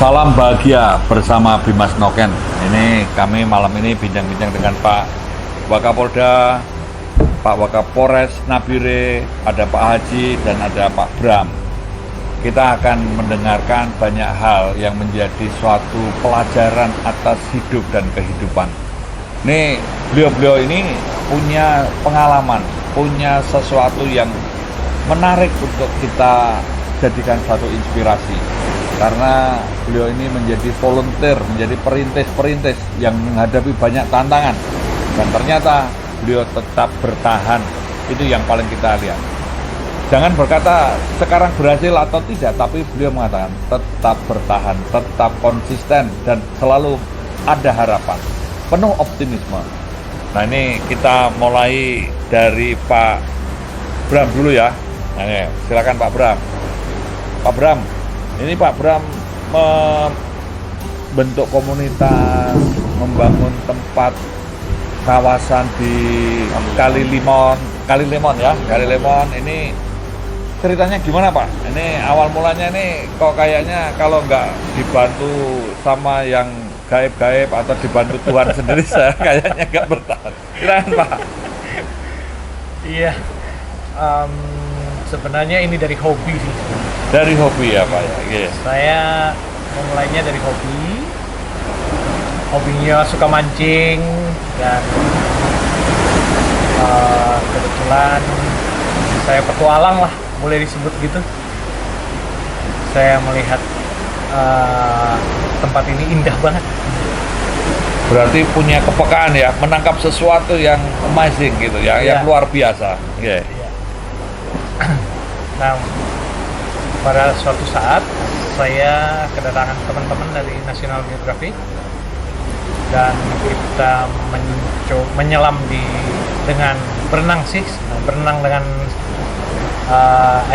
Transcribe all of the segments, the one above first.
Salam bahagia bersama Bimas Noken. Ini kami malam ini bincang-bincang dengan Pak Wakapolda, Pak Wakapolres Nabire, ada Pak Haji dan ada Pak Bram. Kita akan mendengarkan banyak hal yang menjadi suatu pelajaran atas hidup dan kehidupan. Ini beliau-beliau ini punya pengalaman, punya sesuatu yang menarik untuk kita jadikan suatu inspirasi. Karena beliau ini menjadi volunteer, menjadi perintis-perintis yang menghadapi banyak tantangan. Dan ternyata beliau tetap bertahan, itu yang paling kita lihat. Jangan berkata sekarang berhasil atau tidak, tapi beliau mengatakan tetap bertahan, tetap konsisten, dan selalu ada harapan, penuh optimisme. Nah ini kita mulai dari Pak Bram dulu ya. Nah, silakan Pak Bram. Pak Bram, ini Pak Bram membentuk komunitas, membangun tempat kawasan di Kali Lemon ya, Kali Lemon. Ini ceritanya gimana Pak? Ini awal mulanya ini kok kayaknya kalau nggak dibantu sama yang gaib-gaib atau dibantu Tuhan sendiri saya kayaknya nggak bertahan. Silakan Pak. Iya, sebenarnya ini dari hobi sih. Dari hobi ya Pak ya. Yes. Saya memulainya dari hobi. Hobinya suka mancing dan kebetulan saya petualang lah, boleh disebut gitu. Saya melihat tempat ini indah banget. Berarti punya kepekaan ya, menangkap sesuatu yang amazing gitu ya, yang luar biasa. Yeah. Nah, pada suatu saat saya kedatangan teman-teman dari National Geographic dan kita menyelam dengan berenang dengan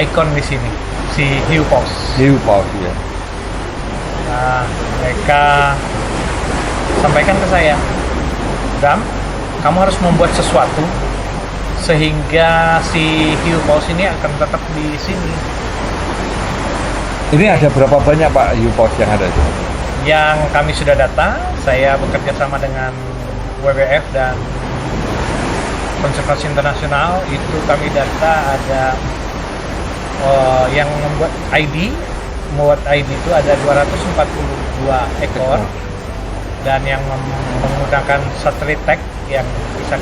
ikon di sini, si hiu paus. Hiu paus ya. Nah, mereka sampaikan ke saya, Bram, kamu harus membuat sesuatu sehingga si hiu paus ini akan tetap di sini. Ini ada berapa banyak Pak hiu paus yang ada di sini? Yang kami sudah data, saya bekerja sama dengan WWF dan Konservasi Internasional, itu kami data ada yang membuat ID itu ada 242 ekor dan yang menggunakan satelit tag yang bisa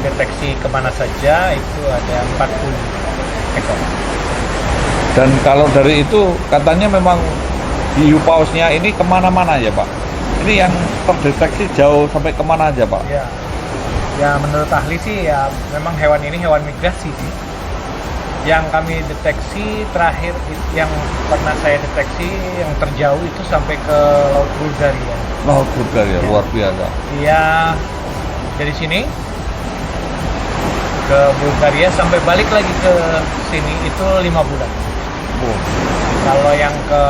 deteksi kemana saja itu ada 40 ekor. Dan kalau dari itu katanya memang hiu pausnya ini kemana-mana ya Pak? Ini yang terdeteksi jauh sampai kemana aja Pak? Ya menurut ahli sih ya memang hewan ini hewan migrasi sih. Yang kami deteksi terakhir yang pernah saya deteksi yang terjauh itu sampai ke Laut Bulgaria. Laut Bulgaria ya. Luar biasa. Iya, dari sini ke Bulgaria sampai balik lagi ke sini itu 5 bulan. Kalau yang ke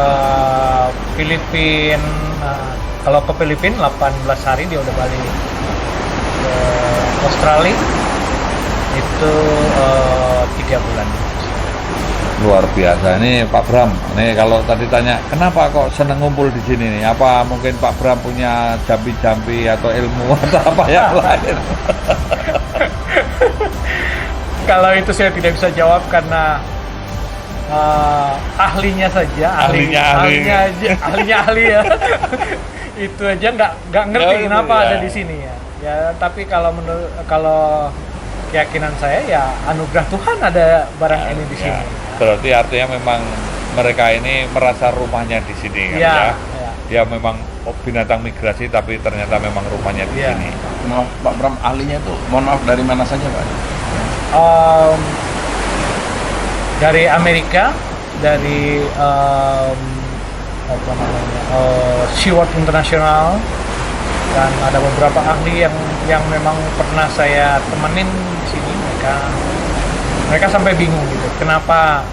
Filipina, kalau ke Filipina 18 hari dia udah balik. Ke Australia itu 3 bulan. Luar biasa. Ini Pak Bram. Ini kalau tadi tanya kenapa kok seneng ngumpul di sini nih? Apa mungkin Pak Bram punya jampi-jampi atau ilmu atau apa yang lain? Kalau itu saya tidak bisa jawab karena ahlinya saja, ahlinya ahli ya. Itu aja nggak ngerti kenapa ada di sini ya. Ya tapi kalau keyakinan saya ya anugerah Tuhan ada barang ini di sini. Berarti artinya memang mereka ini merasa rumahnya di sini kan ya. Dia memang binatang migrasi tapi ternyata memang rumahnya di sini. Maaf Pak Bram, ahlinya itu mohon maaf dari mana saja Pak? Dari Amerika, dari SeaWorld International, dan ada beberapa ahli yang memang pernah saya temenin di sini. Mereka sampai bingung gitu, kenapa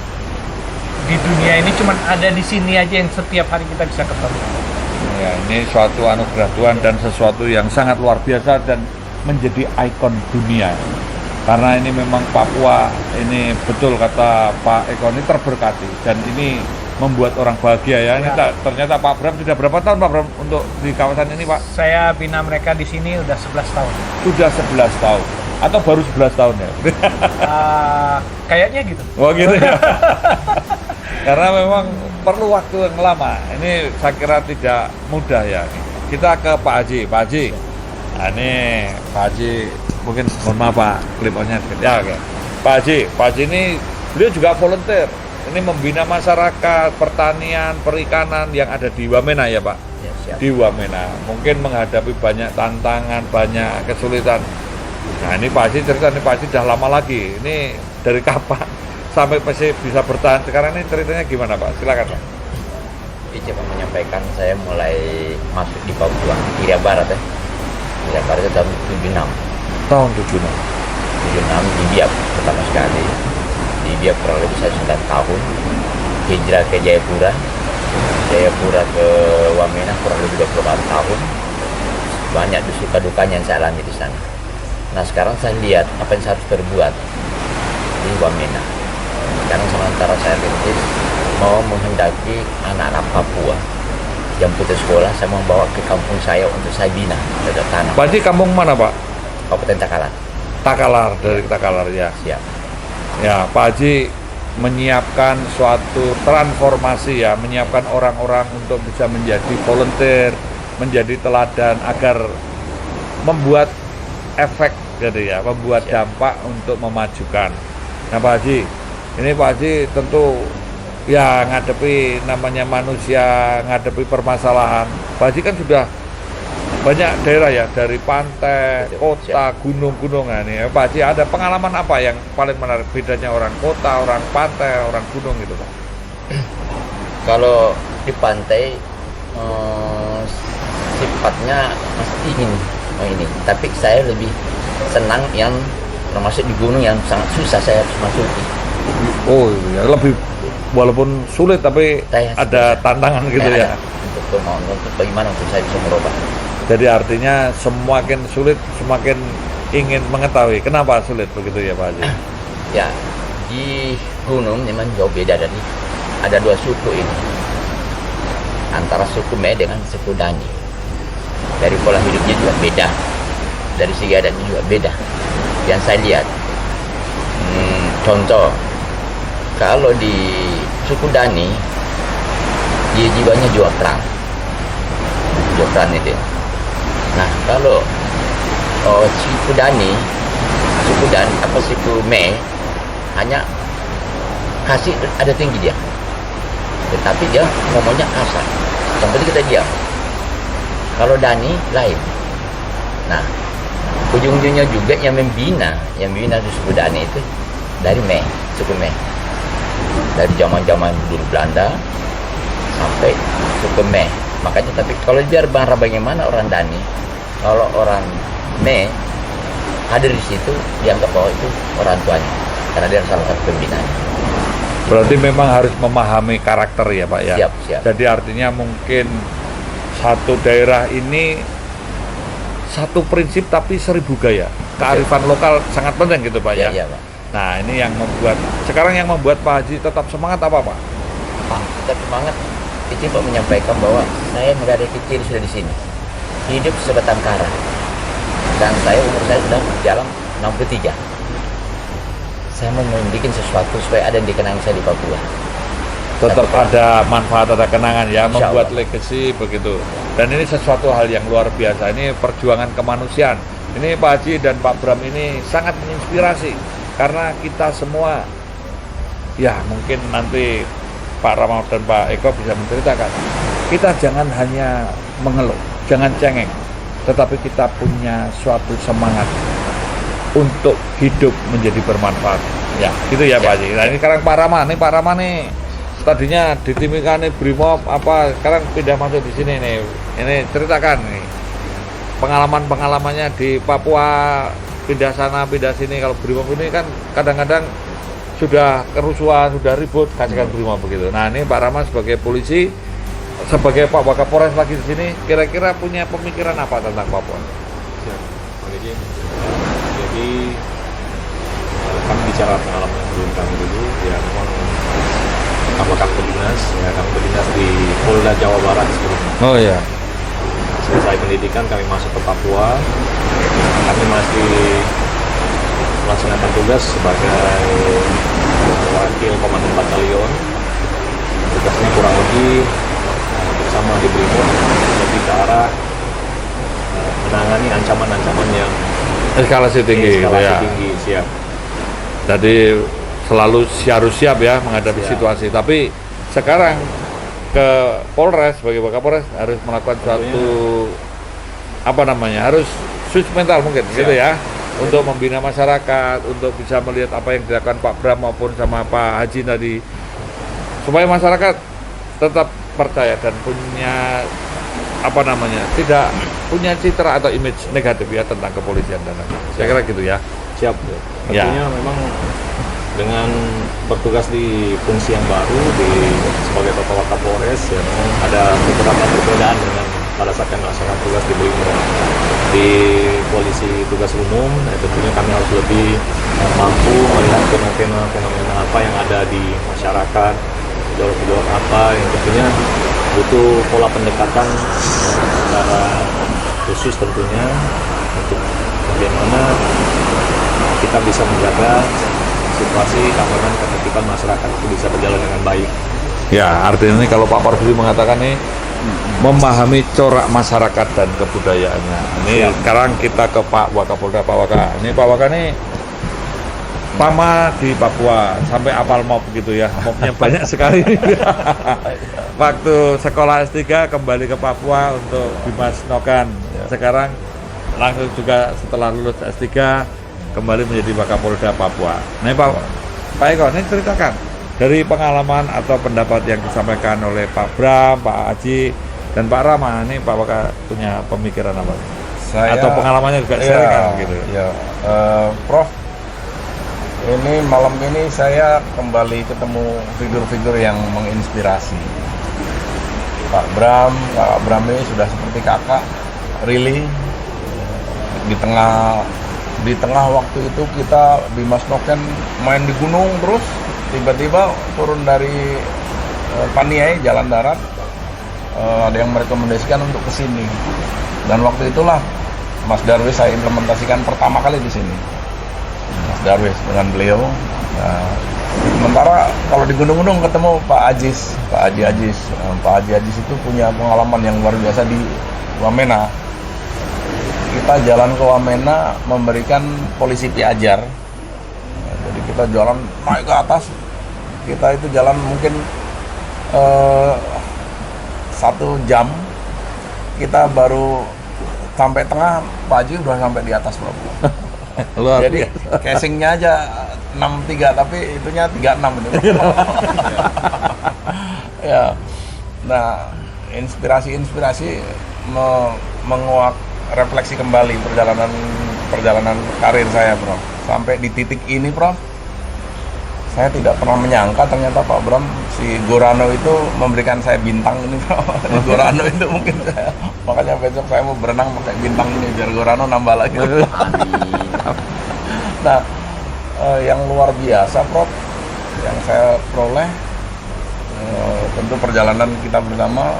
di dunia ini cuma ada di sini aja yang setiap hari kita bisa ketemu. Ya, ini suatu anugerah Tuhan dan sesuatu yang sangat luar biasa dan menjadi ikon dunia. Karena ini memang Papua ini betul kata Pak Eko ini terberkati dan ini membuat orang bahagia ya. Ini Ya. ternyata Pak Bram sudah berapa tahun Pak Bram untuk di kawasan ini Pak? Saya bina mereka di sini udah 11 tahun. Sudah 11 tahun atau baru 11 tahun ya? Kayaknya gitu. Wah gitu ya. Karena memang perlu waktu yang lama. Ini saya kira tidak mudah ya. Kita ke Pak Haji. Pak Haji. Nah, ini Pak Haji mungkin mohon maaf Pak klip-nya sedikit. Ya oke. Pak Haji ini beliau juga volunteer. Ini membina masyarakat pertanian, perikanan yang ada di Wamena ya Pak. Ya, siap. Di Wamena. Mungkin menghadapi banyak tantangan, banyak kesulitan. Nah ini Pak Haji cerita, ini Pak Haji sudah lama lagi. Ini dari kapan sampai masih bisa bertahan sekarang, ini ceritanya gimana Pak? Silakan Pak. Coba menyampaikan saya mulai masuk di Papua, Irian Barat ya. Irian Barat itu tahun 76. Tahun 76. 76 di Biak pertama sekali. Di Biak kurang lebih saya 9 tahun. Hijrah ke Jayapura. Jayapura ke Wamena kurang lebih 24 tahun. Banyak suka dukanya yang saya alami di sana. Nah sekarang saya lihat apa yang saya harus berbuat di Wamena. Sekarang sementara saya rintis mau menghendaki anak-anak Papua yang putus sekolah, saya mau bawa ke kampung saya untuk saya bina cocok tanam. Pak Haji kampung mana Pak? Kabupaten Takalar. Takalar, dari Takalar ya. Siap. Ya Pak Haji menyiapkan suatu transformasi ya, menyiapkan orang-orang untuk bisa menjadi volunteer, menjadi teladan agar membuat efek gitu ya, membuat dampak untuk memajukan. Nah Pak Haji, ini Pak Haji tentu ya ngadepi namanya manusia, ngadepi permasalahan. Pak Haji kan sudah banyak daerah ya, dari pantai, kota, gunung-gunung. Nah, ini Pak Haji ada pengalaman apa yang paling menarik bedanya orang kota, orang pantai, orang gunung gitu Pak? Kalau di pantai sifatnya masih dingin ini, tapi saya lebih senang yang termasuk di gunung yang sangat susah saya harus masuki. Oh ya, lebih walaupun sulit tapi Saya ada tantangan gitu ya. Untuk bagaimana untuk saya bisa merubah. Jadi artinya semakin sulit semakin ingin mengetahui kenapa sulit begitu ya Pak Haji. Ya, di gunung memang jauh beda dari ada dua suku ini. Antara suku Me dengan suku Dani. Dari pola hidupnya juga beda. Dari segi adatnya juga beda. Yang saya lihat, contoh, kalau di suku Dani, dia jiwanya jual perang. Jual perang itu. Nah, kalau suku Dani, suku Me, hanya kasih ada tinggi dia. Tetapi dia ngomongnya kasar. Contohnya kita diam. Kalau Dani lain. Nah, ujung-ujungnya juga yang membina di suku Dani itu dari Me, suku Me. Dari zaman-zaman dulu Belanda sampai suku Me. Makanya tapi kalau biar bagaimana orang Dani, kalau orang Me hadir di situ dianggap bahwa itu orang tuanya karena dia salah satu pembinaan. Berarti memang harus memahami karakter ya Pak ya. Siap, siap. Jadi artinya mungkin satu daerah ini satu prinsip tapi 1000 gaya. Kearifan lokal sangat penting gitu Pak ya. Iya, Pak. Nah ini yang membuat sekarang yang membuat Pak Haji tetap semangat apa Pak? Tetap semangat. Itu Pak menyampaikan bahwa saya dari kecil sudah di sini. Hidup sebatang kara. Dan umur saya sudah jalan 63. Saya mau membuat sesuatu supaya ada yang dikenang saya di Papua. Tetap ada manfaat, ada kenangan ya, Insya membuat Allah. legacy begitu. Dan ini sesuatu hal yang luar biasa. Ini perjuangan kemanusiaan. Ini Pak Haji dan Pak Bram ini sangat menginspirasi karena kita semua ya mungkin nanti Pak Rama dan Pak Eko bisa menceritakan. Kita jangan hanya mengeluh, jangan cengeng, tetapi kita punya suatu semangat untuk hidup menjadi bermanfaat. Ya, gitu ya Pak Haji. Nah ini sekarang Pak Rama nih tadinya di Timika nih Brimob apa sekarang pindah masuk di sini nih. Ini ceritakan nih pengalamannya di Papua, pindah sana pindah sini. Kalau Brimob ini kan kadang-kadang sudah kerusuhan, sudah ribut, kasihkan Brimob begitu. Nah ini Pak Rama sebagai polisi, sebagai Pak Wakapolres lagi di sini, kira-kira punya pemikiran apa tentang Papua? Jadi kami bicara pengalaman sebelum kami dulu ya memang apa kami berdinas, ya kami berdinas di Polda Jawa Barat sebelumnya. Oh iya. Selesai pendidikan kami masuk ke Papua, kami masih melaksanakan tugas sebagai wakil komandan batalion. Tugasnya kurang lebih bersama di Brimob lebih ke arah menangani ancaman-ancaman yang Eskalasi tinggi, eskalasi ya. tinggi, siap. Jadi selalu harus siap ya menghadapi Siap. situasi. Tapi sekarang ke Polres sebagai Wakapolres harus melakukan suatu apa namanya, harus switch mental mungkin gitu ya, untuk membina masyarakat, untuk bisa melihat apa yang dilakukan Pak Bram maupun sama Pak Haji tadi, supaya masyarakat tetap percaya dan punya apa namanya, tidak punya citra atau image negatif ya tentang kepolisian dan lain-lain. Saya kira gitu ya. Siap. Ya. Tentunya memang dengan bertugas di fungsi yang baru sebagai Bapak Wakapolres, ya memang ada beberapa perbedaan dengan pada saat kami melaksanakan tugas di Brimob. Di polisi tugas umum, tentunya kami harus lebih mampu melihat fenomena apa yang ada di masyarakat, gejolak-gejolak apa yang tentunya butuh pola pendekatan secara khusus tentunya untuk bagaimana kita bisa menjaga situasi keamanan ketertiban masyarakat itu bisa berjalan dengan baik. Ya, artinya ini kalau Pak Parfudi mengatakan nih memahami corak masyarakat dan kebudayaannya. Ini sekarang kita ke Pak Wakapolda, Pak Waka. Ini Pak Waka nih lama di Papua sampai apal mop gitu ya. Mopnya banyak sekali. Waktu sekolah S3 kembali ke Papua untuk Bimas Noken. Sekarang langsung juga setelah lulus S3 kembali menjadi Wakapolda Papua. Nah Pak Eko, ini ceritakan dari pengalaman atau pendapat yang disampaikan oleh Pak Bram, Pak Haji, dan Pak Rama. Ini Pak Waka punya pemikiran apa? Atau pengalamannya juga sharing kan gitu. Ya, Prof, ini malam ini saya kembali ketemu figur-figur yang menginspirasi. Pak Bram ini sudah seperti kakak, really. Di tengah waktu itu kita Bimas Noken main di gunung terus, tiba-tiba turun dari Paniai jalan darat, ada yang merekomendasikan untuk ke sini. Dan waktu itulah Mas Darwis saya implementasikan pertama kali di sini. Mas Darwis dengan beliau. Nah, sementara kalau di gunung-gunung ketemu Pak Haji Ajis. Pak Haji Ajis itu punya pengalaman yang luar biasa di Wamena. Kita jalan ke Wamena memberikan polisi Piajar. Nah, jadi kita jalan naik ke atas. Kita itu jalan mungkin 1 jam. Kita baru sampai tengah, Pak Haji udah sampai di atas, Bro. Jadi casingnya aja 63 tapi itunya 36 itu. Ya. Nah, inspirasi menguak refleksi kembali perjalanan karir saya, Bro. Sampai di titik ini, Prof, saya tidak pernah menyangka ternyata Pak Bram, si Gorano itu memberikan saya bintang ini, Bro. Gorano itu mungkin saya, makanya besok saya mau berenang pakai bintang ini biar Gorano nambah lagi. Nah, yang luar biasa, Prof, yang saya peroleh, tentu perjalanan kita bersama,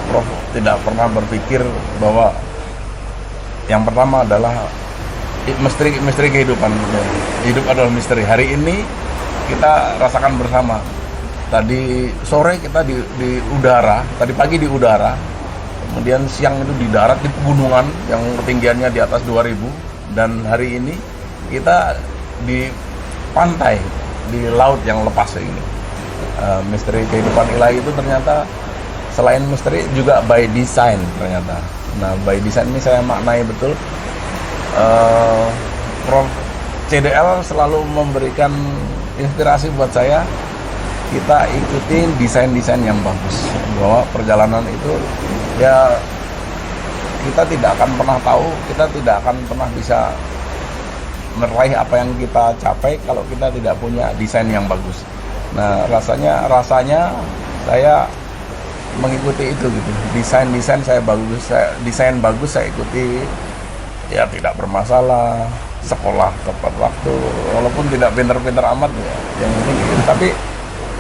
Prof tidak pernah berpikir bahwa yang pertama adalah misteri kehidupan. Hidup adalah misteri. Hari ini kita rasakan bersama. Tadi sore kita di udara, tadi pagi di udara, kemudian siang itu di darat di pegunungan yang ketinggiannya di atas 2000, dan hari ini kita di pantai, di laut yang lepas ini. Misteri kehidupan ilahi itu ternyata selain misteri juga by design ternyata. Nah, by design ini saya maknai betul. Prof CDL selalu memberikan inspirasi buat saya. Kita ikutin desain-desain yang bagus, bahwa perjalanan itu ya kita tidak akan pernah tahu, kita tidak akan pernah bisa meraih apa yang kita capai kalau kita tidak punya desain yang bagus. Nah, rasanya saya mengikuti itu gitu. Desain saya bagus, desain bagus saya ikuti. Ya tidak bermasalah, sekolah tepat waktu, walaupun tidak pinter-pinter amat ya, yang penting gitu. Tapi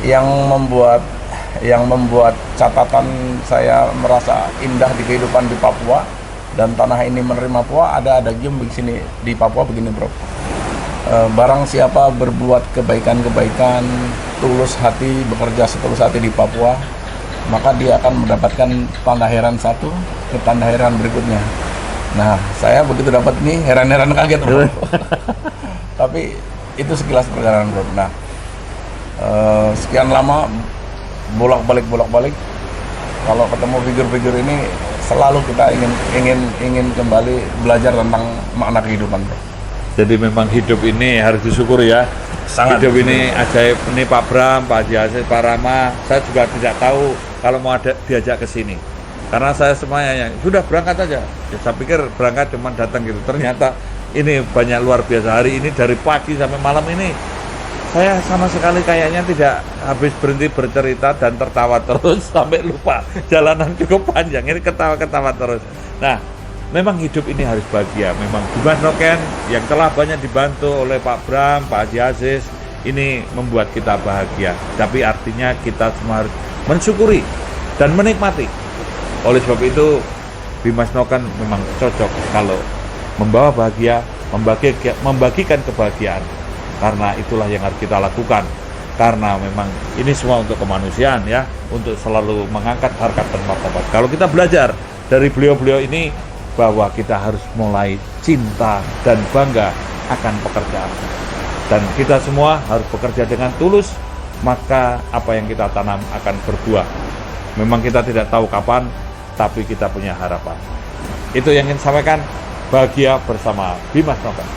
yang membuat catatan saya merasa indah di kehidupan di Papua dan tanah ini menerima Papua, ada adagium di sini di Papua begini, bro. Barang siapa berbuat kebaikan-kebaikan, tulus hati, bekerja setulus hati di Papua, maka dia akan mendapatkan tanda heran satu ke tanda heran berikutnya. Nah, saya begitu dapat ini heran-heran kaget, bro. Tapi itu sekilas perjalanan, bro. Nah, sekian lama bolak-balik kalau ketemu figur-figur ini selalu kita ingin kembali belajar tentang makna kehidupan, bro. Jadi memang hidup ini harus disyukuri ya. Sangat hidup ini ajaib. Ini Pak Bram, Pak Haji Aziz, Pak Rama, saya juga tidak tahu kalau mau diajak ke sini. Karena saya semuanya sudah berangkat aja. Ya, saya pikir berangkat cuma datang gitu. Ternyata ini banyak luar biasa. Hari ini dari pagi sampai malam ini saya sama sekali kayaknya tidak habis berhenti bercerita dan tertawa terus sampai lupa. Jalanan cukup panjang, ini ketawa-ketawa terus. Nah, memang hidup ini harus bahagia. Memang Bimas Noken yang telah banyak dibantu oleh Pak Bram, Pak Haji Aziz, ini membuat kita bahagia. Tapi artinya kita semua harus mensyukuri dan menikmati. Oleh sebab itu, Bimas Noken memang cocok kalau membawa bahagia, membagikan kebahagiaan. Karena itulah yang harus kita lakukan. Karena memang ini semua untuk kemanusiaan ya, untuk selalu mengangkat harkat dan martabat. Kalau kita belajar dari beliau-beliau ini, bahwa kita harus mulai cinta dan bangga akan pekerjaan. Dan kita semua harus bekerja dengan tulus, maka apa yang kita tanam akan berbuah. Memang kita tidak tahu kapan, tapi kita punya harapan. Itu yang ingin sampaikan, bahagia bersama Bimas Noken.